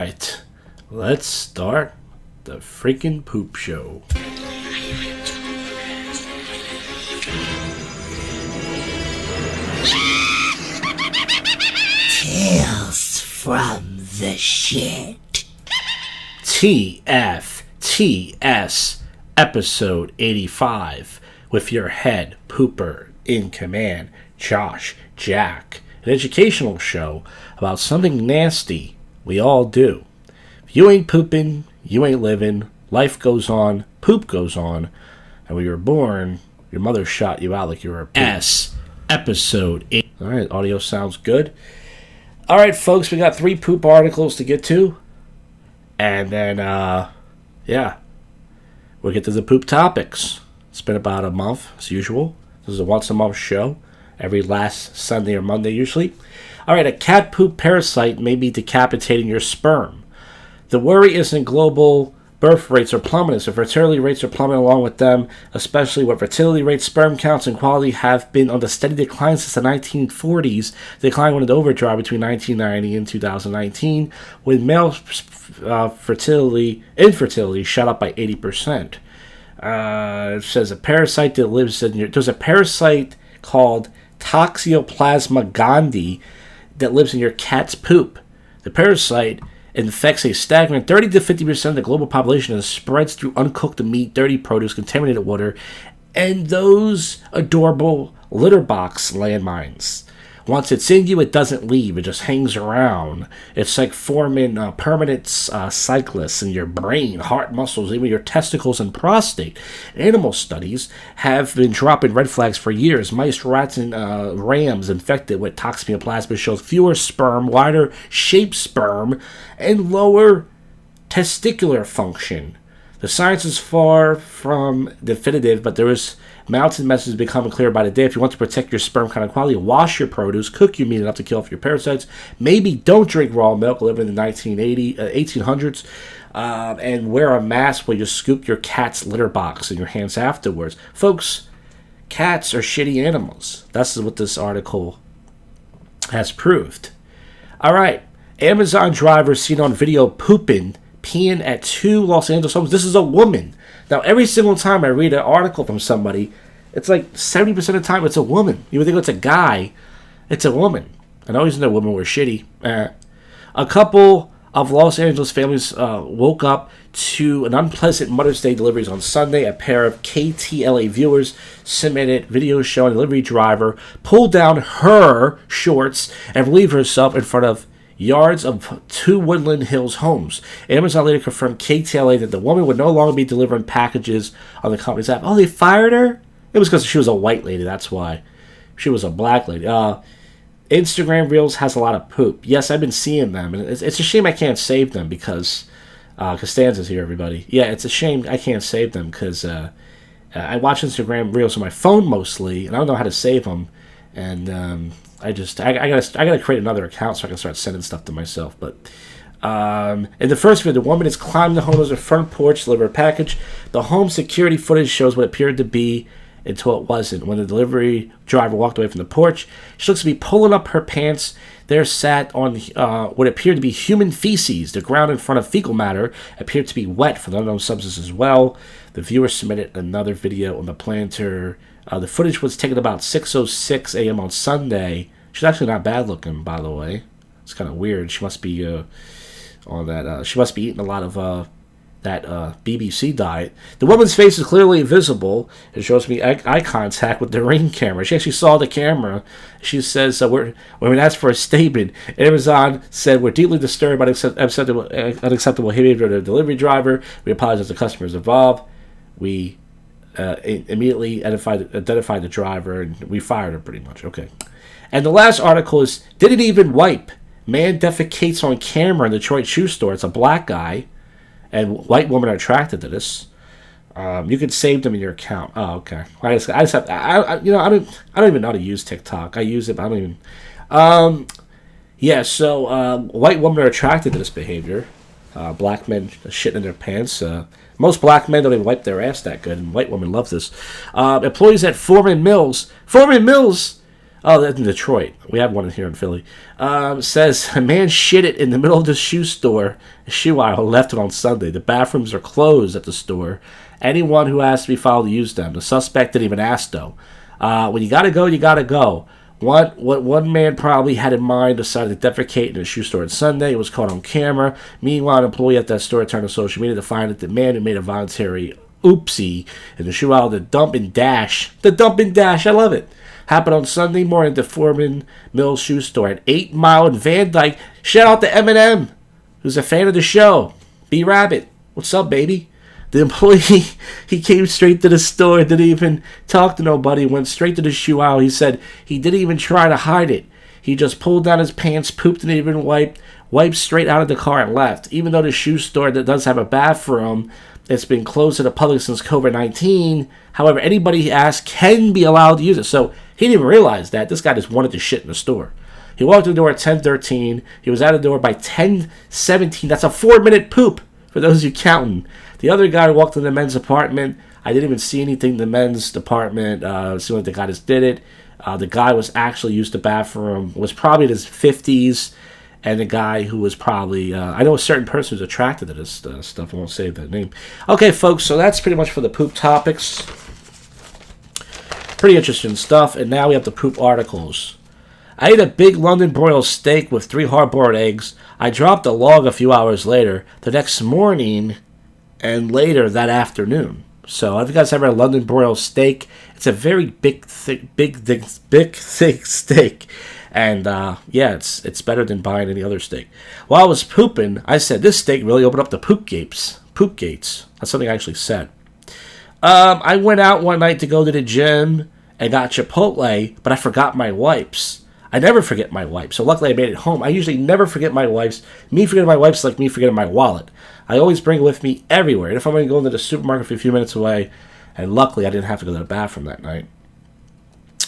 Right, let's start the freaking poop show. Tales from the shit. TFTS, episode 85, with your head pooper in command, Josh Jack. An educational show about something nasty we all do. If you ain't pooping, you ain't living. Life goes on, poop goes on, and when you were born, your mother shot you out like you were a poop. Episode 8. Alright, audio sounds good. Alright, folks, we got 3 poop articles to get to. And then, we'll get to the poop topics. It's been about a month, as usual. This is a once-a-month show. Every last Sunday or Monday, usually. Alright, a cat poop parasite may be decapitating your sperm. The worry isn't global birth rates are plummeting, so fertility rates are plummeting along with them, especially with fertility rates, sperm counts, and quality have been on the steady decline since the 1940s. The decline went into overdrive between 1990 and 2019, when male infertility shot up by 80%. It says a parasite that lives in your... There's a parasite called Toxoplasma gondii that lives in your cat's poop. The parasite infects a staggering 30 to 50% of the global population and spreads through uncooked meat, dirty produce, contaminated water, and those adorable litter box landmines. Once it's in you, it doesn't leave. It just hangs around. It's like forming permanent cyclists in your brain, heart muscles, even your testicles and prostate. Animal studies have been dropping red flags for years. Mice, rats, and rams infected with toxoplasma show fewer sperm, wider shaped sperm, and lower testicular function. The science is far from definitive, but there is mountain messages becoming clear by the day. If you want to protect your sperm count and quality, wash your produce, cook your meat enough to kill off your parasites. Maybe don't drink raw milk, live in the 1800s, and wear a mask while you scoop your cat's litter box in your hands afterwards. Folks, cats are shitty animals. That's what this article has proved. All right, Amazon driver seen on video peeing at 2 Los Angeles homes. This is a woman. Now, every single time I read an article from somebody, it's like 70% of the time it's a woman. You would think it's a guy. It's a woman. And I always know women were shitty. A couple of Los Angeles families woke up to an unpleasant Mother's Day deliveries on Sunday. A pair of KTLA viewers submitted videos showing a delivery driver pull down her shorts and relieve herself in front of yards of 2 Woodland Hills homes. Amazon later confirmed KTLA that the woman would no longer be delivering packages on the company's app. Oh, they fired her? It was because she was a white lady, that's why. She was a black lady. Instagram Reels has a lot of poop. Yes, I've been seeing them, and it's a shame I can't save them because Costanza's here, everybody. Yeah, it's a shame I can't save them because I watch Instagram Reels on my phone mostly, and I don't know how to save them, and I gotta create another account so I can start sending stuff to myself. But in the first video, the woman is climbing the homeowner's front porch to deliver a package. The home security footage shows what appeared to be until it wasn't. When the delivery driver walked away from the porch, she looks to be pulling up her pants. There sat on what appeared to be human feces. The ground in front of fecal matter appeared to be wet for the unknown substance as well. The viewer submitted another video on the planter. The footage was taken about 6:06 a.m. on Sunday. She's actually not bad looking, by the way. It's kind of weird. She must be on that. She must be eating a lot of that BBC diet. The woman's face is clearly visible. It shows me eye contact with the Ring camera. She actually saw the camera. She says, when asked for a statement, Amazon said, "We're deeply disturbed by the unacceptable behavior of the delivery driver. We apologize to customers involved. We immediately identified the driver, and we fired her pretty much." Okay. And the last article is, didn't even wipe. Man defecates on camera in Detroit shoe store. It's a black guy, and white women are attracted to this. You can save them in your account. Oh, okay. I don't even know how to use TikTok. I use it, but I don't even. So white women are attracted to this behavior. Black men shitting in their pants. Most black men don't even wipe their ass that good, and white women love this. Employees at Foreman Mills. Oh, that's in Detroit. We have one here in Philly. Says, a man shit it in the middle of the shoe store, shoe aisle, and left it on Sunday. The bathrooms are closed at the store. Anyone who has to be followed to use them. The suspect didn't even ask, though. When you gotta go, you gotta go. What one man probably had in mind decided to defecate in a shoe store on Sunday. It was caught on camera. Meanwhile, an employee at that store turned to social media to find that the man who made a voluntary oopsie in the shoe aisle, the dump and dash, I love it, happened on Sunday morning at the Foreman Mills shoe store at 8 Mile in Van Dyke. Shout out to Eminem, who's a fan of the show. B-Rabbit, what's up, baby? The employee, he came straight to the store, didn't even talk to nobody, went straight to the shoe aisle. He said he didn't even try to hide it. He just pulled down his pants, pooped, and even wiped straight out of the car and left. Even though the shoe store that does have a bathroom, it's been closed to the public since COVID-19. However, anybody he asked can be allowed to use it. So he didn't even realize that. This guy just wanted to shit in the store. He walked in the door at 10:13. He was out of the door by 10:17. That's a 4-minute poop, for those of you counting. The other guy walked in the men's apartment. I didn't even see anything in the men's department. Seemed like the guy just did it. The guy was actually used the bathroom, was probably in his 50s. And the guy who was probably, I know a certain person who's attracted to this stuff. I won't say the name. Okay, folks, so that's pretty much for the poop topics. Pretty interesting stuff. And now we have the poop articles. I ate a big London broil steak with 3 hard-boiled eggs. I dropped a log a few hours later, the next morning, and later that afternoon. So, have you guys ever had a London broil steak? It's a very big, thick steak. And, yeah, it's better than buying any other steak. While I was pooping, I said, this steak really opened up the poop gates. Poop gates. That's something I actually said. I went out one night to go to the gym and got Chipotle, but I forgot my wipes. I never forget my wipes, so luckily I made it home. I usually never forget my wipes. Me forgetting my wipes is like me forgetting my wallet. I always bring it with me everywhere. And if I'm going to go into the supermarket for a few minutes away, and luckily I didn't have to go to the bathroom that night.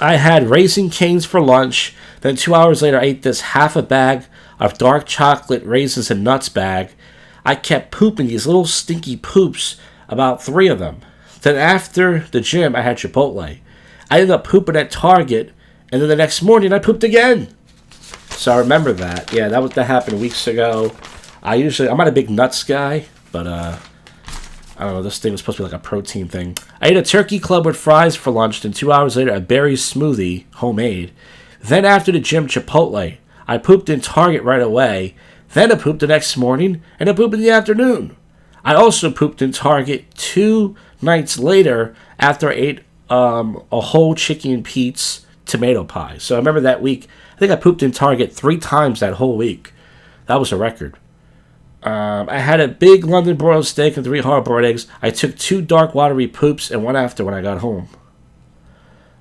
I had Raisin Canes for lunch. Then 2 hours later, I ate this half a bag of dark chocolate raisins and nuts bag. I kept pooping these little stinky poops, about 3 of them. Then after the gym, I had Chipotle. I ended up pooping at Target, and then the next morning, I pooped again. So I remember that. Yeah, that happened weeks ago. I'm not a big nuts guy, but I don't know, this thing was supposed to be like a protein thing. I ate a turkey club with fries for lunch, then 2 hours later, a berry smoothie, homemade. Then after the gym, Chipotle. I pooped in Target right away. Then I pooped the next morning, and I pooped in the afternoon. I also pooped in Target 2 nights later after I ate a whole chicken Pete's tomato pie. So I remember that week, I think I pooped in Target 3 times that whole week. That was a record. I had a big London broiled steak and 3 hard-boiled eggs. I took 2 dark watery poops and one after when I got home.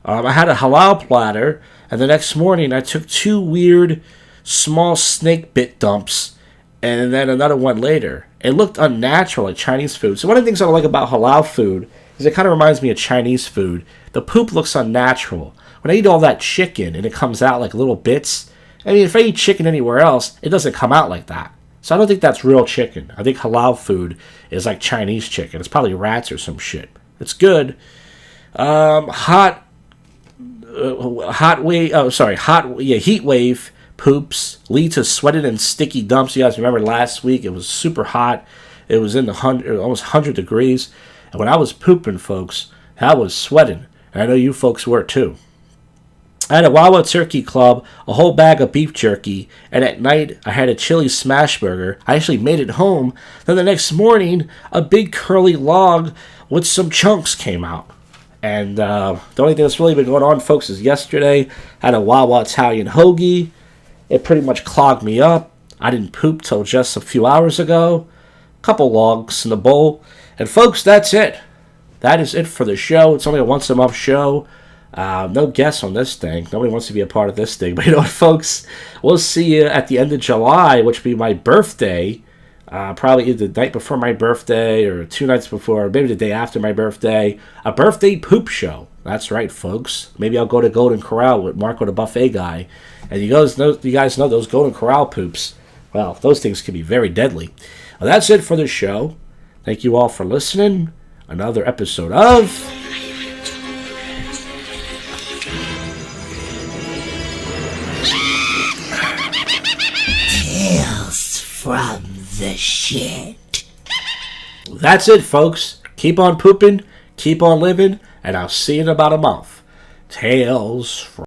I had a halal platter, and the next morning I took 2 weird small snake bit dumps, and then another one later. It looked unnatural, like Chinese food. So one of the things I like about halal food is it kind of reminds me of Chinese food. The poop looks unnatural. When I eat all that chicken and it comes out like little bits, I mean, if I eat chicken anywhere else, it doesn't come out like that. So I don't think that's real chicken. I think halal food is like Chinese chicken. It's probably rats or some shit. It's good. Heat wave poops lead to sweated and sticky dumps. You guys remember last week it was super hot. It was in the almost 100 degrees. And when I was pooping, folks, I was sweating. And I know you folks were too. I had a Wawa Turkey Club, a whole bag of beef jerky, and at night I had a chili smash burger. I actually made it home. Then the next morning, a big curly log with some chunks came out. And the only thing that's really been going on, folks, is yesterday I had a Wawa Italian hoagie. It pretty much clogged me up. I didn't poop till just a few hours ago. A couple logs in the bowl. And folks, that's it. That is it for the show. It's only a once-a-month show. No guests on this thing. Nobody wants to be a part of this thing. But you know what, folks? We'll see you at the end of July, which will be my birthday. Probably either the night before my birthday or 2 nights before, or maybe the day after my birthday. A birthday poop show. That's right, folks. Maybe I'll go to Golden Corral with Marco the buffet guy. And you guys know those Golden Corral poops. Well, those things can be very deadly. Well, that's it for the show. Thank you all for listening. Another episode of shit. That's it, folks. Keep on pooping, keep on living, and I'll see you in about a month. Tales from